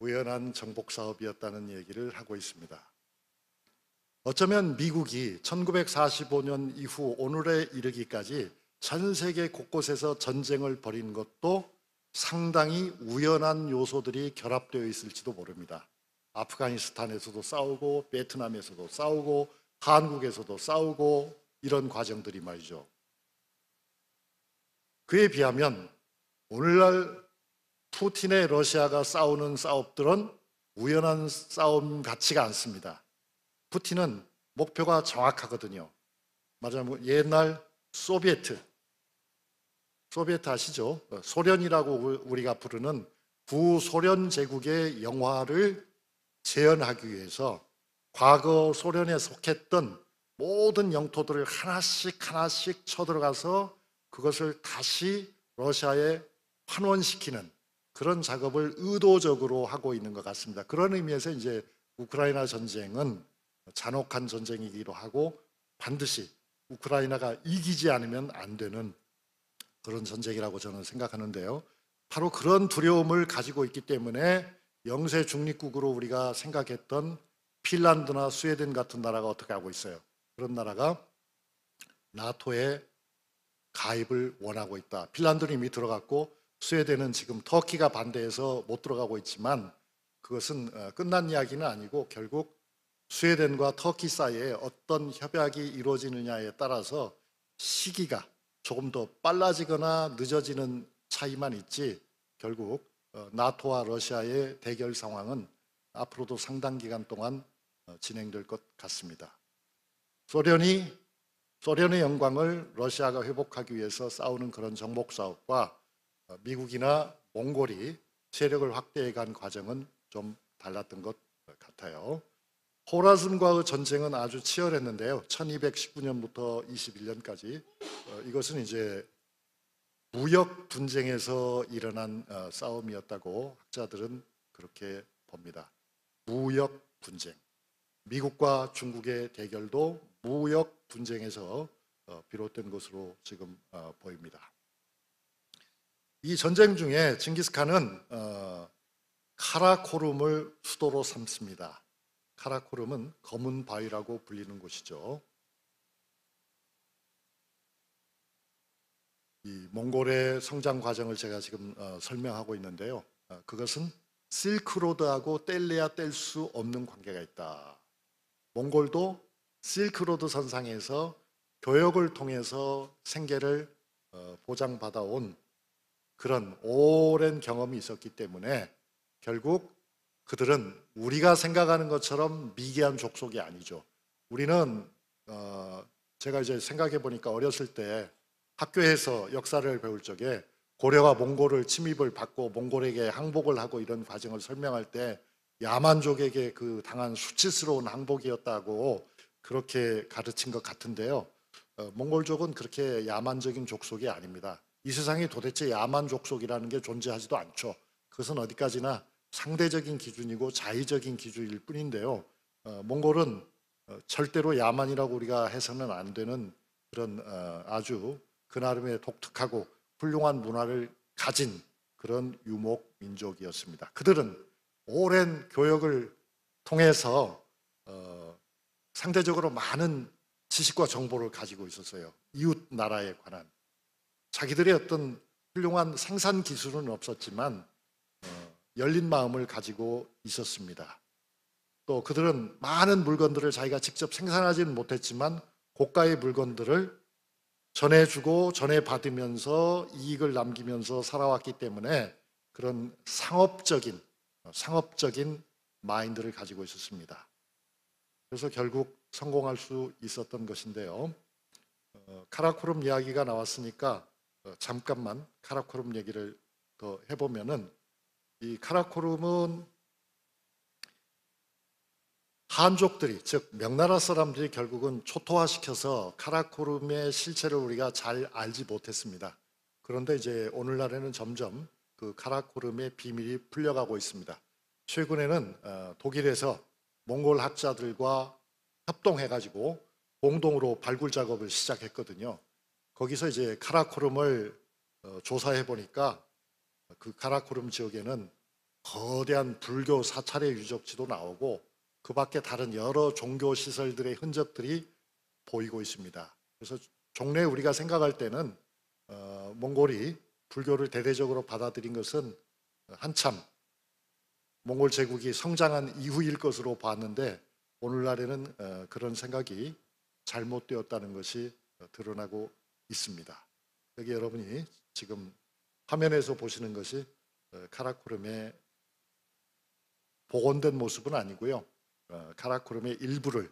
우연한 정복 사업이었다는 얘기를 하고 있습니다. 어쩌면 미국이 1945년 이후 오늘에 이르기까지 전 세계 곳곳에서 전쟁을 벌인 것도 상당히 우연한 요소들이 결합되어 있을지도 모릅니다. 아프가니스탄에서도 싸우고 베트남에서도 싸우고 한국에서도 싸우고 이런 과정들이 말이죠. 그에 비하면 오늘날 푸틴의 러시아가 싸우는 싸움들은 우연한 싸움 같지가 않습니다. 푸틴은 목표가 정확하거든요. 말하자면 옛날 소비에트 아시죠? 소련이라고 우리가 부르는 구소련 제국의 영화를 재현하기 위해서 과거 소련에 속했던 모든 영토들을 하나씩 쳐들어가서 그것을 다시 러시아에 환원시키는 그런 작업을 의도적으로 하고 있는 것 같습니다. 그런 의미에서 이제 우크라이나 전쟁은 잔혹한 전쟁이기도 하고 반드시 우크라이나가 이기지 않으면 안 되는 그런 전쟁이라고 저는 생각하는데요. 바로 그런 두려움을 가지고 있기 때문에 영세 중립국으로 우리가 생각했던 핀란드나 스웨덴 같은 나라가 어떻게 하고 있어요? 그런 나라가 나토에 가입을 원하고 있다. 핀란드는 이미 들어갔고 스웨덴은 지금 터키가 반대해서 못 들어가고 있지만 그것은 끝난 이야기는 아니고 결국 스웨덴과 터키 사이에 어떤 협약이 이루어지느냐에 따라서 시기가 조금 더 빨라지거나 늦어지는 차이만 있지 결국 나토와 러시아의 대결 상황은 앞으로도 상당 기간 동안 진행될 것 같습니다. 소련의 영광을 러시아가 회복하기 위해서 싸우는 그런 정복 사업과 미국이나 몽골이 세력을 확대해 간 과정은 좀 달랐던 것 같아요. 호라즘과의 전쟁은 아주 치열했는데요. 1219년부터 21년까지 이것은 이제 무역 분쟁에서 일어난 싸움이었다고 학자들은 그렇게 봅니다. 무역 분쟁. 미국과 중국의 대결도 무역 분쟁에서 비롯된 것으로 지금 보입니다. 이 전쟁 중에 징기스칸은 카라코룸을 수도로 삼습니다. 카라코름은 검은 바위라고 불리는 곳이죠. 이 몽골의 성장 과정을 제가 지금 설명하고 있는데요. 그것은 실크로드하고 뗄래야 뗄 수 없는 관계가 있다. 몽골도 실크로드 선상에서 교역을 통해서 생계를 보장받아온 그런 오랜 경험이 있었기 때문에 결국 그들은 우리가 생각하는 것처럼 미개한 족속이 아니죠. 우리는 제가 이제 생각해 보니까 어렸을 때 학교에서 역사를 배울 적에 고려가 몽골을 침입을 받고 몽골에게 항복을 하고 이런 과정을 설명할 때 야만족에게 그 당한 수치스러운 항복이었다고 그렇게 가르친 것 같은데요. 몽골족은 그렇게 야만적인 족속이 아닙니다. 이 세상에 도대체 야만 족속이라는 게 존재하지도 않죠. 그것은 어디까지나 상대적인 기준이고 자의적인 기준일 뿐인데요. 몽골은 절대로 야만이라고 우리가 해서는 안 되는 그런 아주 그 나름의 독특하고 훌륭한 문화를 가진 그런 유목 민족이었습니다. 그들은 오랜 교역을 통해서 상대적으로 많은 지식과 정보를 가지고 있었어요. 이웃 나라에 관한 자기들의 어떤 훌륭한 생산 기술은 없었지만 열린 마음을 가지고 있었습니다. 또 그들은 많은 물건들을 자기가 직접 생산하지는 못했지만 고가의 물건들을 전해주고 전해받으면서 이익을 남기면서 살아왔기 때문에 그런 상업적인 마인드를 가지고 있었습니다. 그래서 결국 성공할 수 있었던 것인데요. 카라코룸 이야기가 나왔으니까 잠깐만 카라코룸 얘기를 더 해보면은 이 카라코룸은 한족들이 즉 명나라 사람들이 결국은 초토화시켜서 카라코룸의 실체를 우리가 잘 알지 못했습니다. 그런데 이제 오늘날에는 점점 그 카라코룸의 비밀이 풀려가고 있습니다. 최근에는 독일에서 몽골 학자들과 협동해가지고 공동으로 발굴 작업을 시작했거든요. 거기서 이제 카라코룸을 조사해 보니까 그 카라코룸 지역에는 거대한 불교 사찰의 유적지도 나오고 그 밖에 다른 여러 종교 시설들의 흔적들이 보이고 있습니다. 그래서 종래 우리가 생각할 때는 몽골이 불교를 대대적으로 받아들인 것은 한참 몽골 제국이 성장한 이후일 것으로 봤는데 오늘날에는 그런 생각이 잘못되었다는 것이 드러나고 있습니다. 여기 여러분이 지금 화면에서 보시는 것이 카라코름의 복원된 모습은 아니고요. 카라코름의 일부를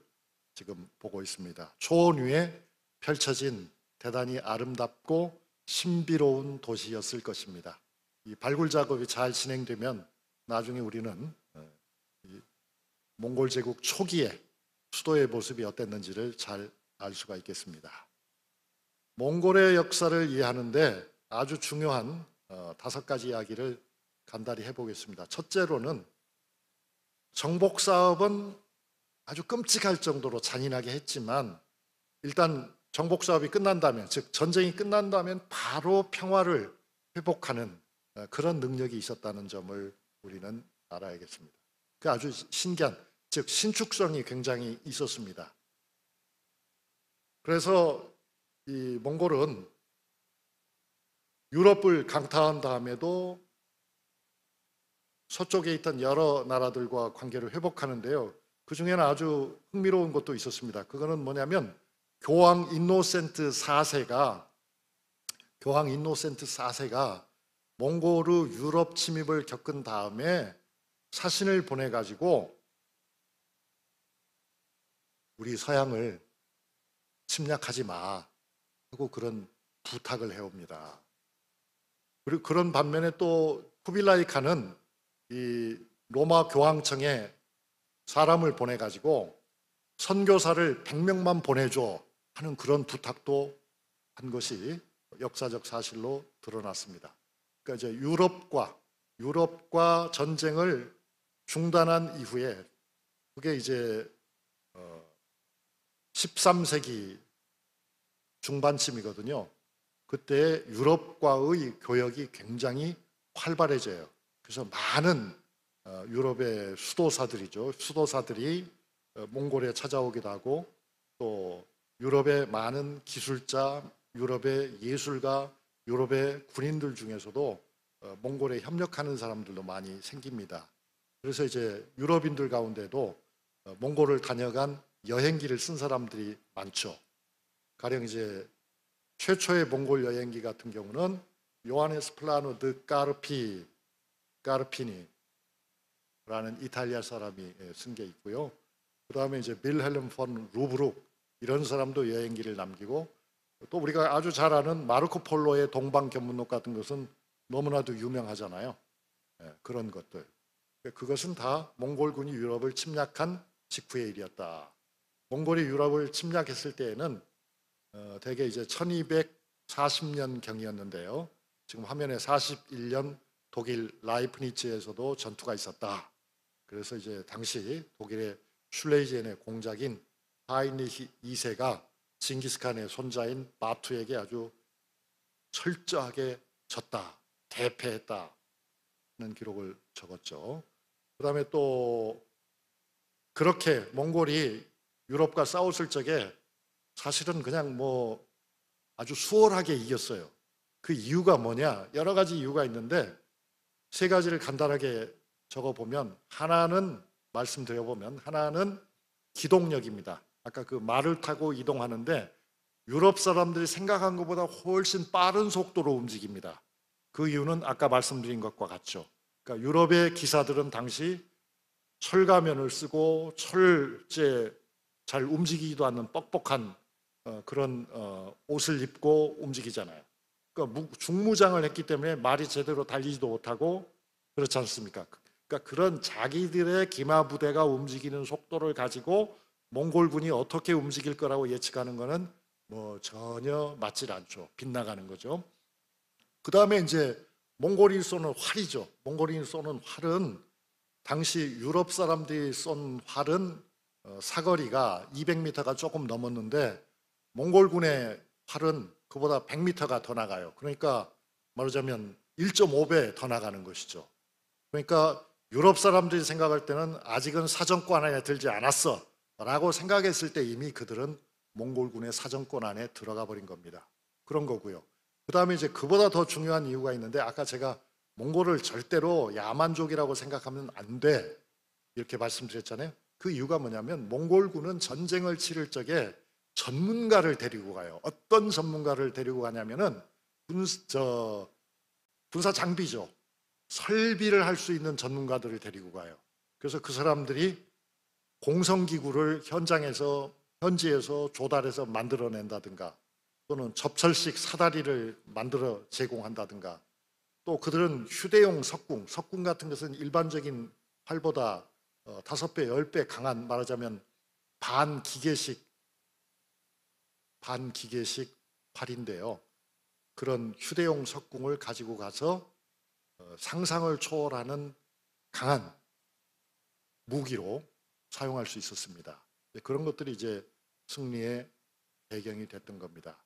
지금 보고 있습니다. 초원 위에 펼쳐진 대단히 아름답고 신비로운 도시였을 것입니다. 이 발굴 작업이 잘 진행되면 나중에 우리는 이 몽골 제국 초기에 수도의 모습이 어땠는지를 잘 알 수가 있겠습니다. 몽골의 역사를 이해하는데 아주 중요한 5가지 이야기를 간단히 해보겠습니다. 첫째로는 정복 사업은 아주 끔찍할 정도로 잔인하게 했지만 일단 정복 사업이 끝난다면, 즉 전쟁이 끝난다면 바로 평화를 회복하는 그런 능력이 있었다는 점을 우리는 알아야겠습니다. 그 아주 신기한, 즉 신축성이 굉장히 있었습니다. 그래서 이 몽골은 유럽을 강타한 다음에도 서쪽에 있던 여러 나라들과 관계를 회복하는데요. 그 중에는 아주 흥미로운 것도 있었습니다. 그거는 뭐냐면 교황 인노센트 4세가 몽골의 유럽 침입을 겪은 다음에 사신을 보내가지고 우리 서양을 침략하지 마 하고 그런 부탁을 해옵니다. 그리고 그런 반면에 또 쿠빌라이 칸은 이 로마 교황청에 사람을 보내가지고 선교사를 100명만 보내줘 하는 그런 부탁도 한 것이 역사적 사실로 드러났습니다. 그러니까 이제 유럽과 전쟁을 중단한 이후에 그게 이제 13세기 중반쯤이거든요. 그때 유럽과의 교역이 굉장히 활발해져요. 그래서 많은 유럽의 수도사들이 몽골에 찾아오기도 하고 또 유럽의 많은 기술자, 유럽의 예술가, 유럽의 군인들 중에서도 몽골에 협력하는 사람들도 많이 생깁니다. 그래서 이제 유럽인들 가운데도 몽골을 다녀간 여행기를 쓴 사람들이 많죠. 가령 이제 최초의 몽골 여행기 같은 경우는 요하네스 플라노 드 까르피니라는 이탈리아 사람이 쓴 게 있고요. 그 다음에 이제 빌헬름 폰 루브룩 이런 사람도 여행기를 남기고 또 우리가 아주 잘 아는 마르코 폴로의 동방견문록 같은 것은 너무나도 유명하잖아요. 그런 것들. 그것은 다 몽골군이 유럽을 침략한 직후의 일이었다. 몽골이 유럽을 침략했을 때에는 대개 이제 1240년 경이었는데요. 지금 화면에 41년 독일 라이프니츠에서도 전투가 있었다. 그래서 이제 당시 독일의 슐레이젠의 공작인 하이니히 2세가 징기스칸의 손자인 바투에게 아주 철저하게 졌다, 대패했다는 기록을 적었죠. 그 다음에 또 그렇게 몽골이 유럽과 싸웠을 적에 사실은 그냥 뭐 아주 수월하게 이겼어요. 그 이유가 뭐냐? 여러 가지 이유가 있는데 3가지를 간단하게 적어보면 하나는 말씀드려보면 하나는 기동력입니다. 아까 그 말을 타고 이동하는데 유럽 사람들이 생각한 것보다 훨씬 빠른 속도로 움직입니다. 그 이유는 아까 말씀드린 것과 같죠. 그러니까 유럽의 기사들은 당시 철가면을 쓰고 철제 잘 움직이지도 않는 뻑뻑한 그런 옷을 입고 움직이잖아요. 그러니까 중무장을 했기 때문에 말이 제대로 달리지도 못하고 그렇지 않습니까? 그러니까 그런 자기들의 기마부대가 움직이는 속도를 가지고 몽골군이 어떻게 움직일 거라고 예측하는 것은 뭐 전혀 맞질 않죠. 빗나가는 거죠. 그 다음에 이제 몽골인이 쏘는 활이죠. 몽골인이 쏘는 활은 당시 유럽 사람들이 쏜 활은 사거리가 200m가 조금 넘었는데 몽골군의 활은 그보다 100m가 더 나가요. 그러니까 말하자면 1.5배 더 나가는 것이죠. 그러니까 유럽 사람들이 생각할 때는 아직은 사정권 안에 들지 않았어 라고 생각했을 때 이미 그들은 몽골군의 사정권 안에 들어가 버린 겁니다. 그런 거고요. 그 다음에 이제 그보다 더 중요한 이유가 있는데, 아까 제가 몽골을 절대로 야만족이라고 생각하면 안 돼 이렇게 말씀드렸잖아요. 그 이유가 뭐냐면 몽골군은 전쟁을 치를 적에 전문가를 데리고 가요. 어떤 전문가를 데리고 가냐면은 군사 장비죠. 설비를 할 수 있는 전문가들을 데리고 가요. 그래서 그 사람들이 공성기구를 현지에서 조달해서 만들어낸다든가, 또는 접철식 사다리를 만들어 제공한다든가, 또 그들은 휴대용 석궁 같은 것은 일반적인 활보다 5배, 10배 강한, 말하자면 반기계식 활인데요. 그런 휴대용 석궁을 가지고 가서 상상을 초월하는 강한 무기로 사용할 수 있었습니다. 그런 것들이 이제 승리의 배경이 됐던 겁니다.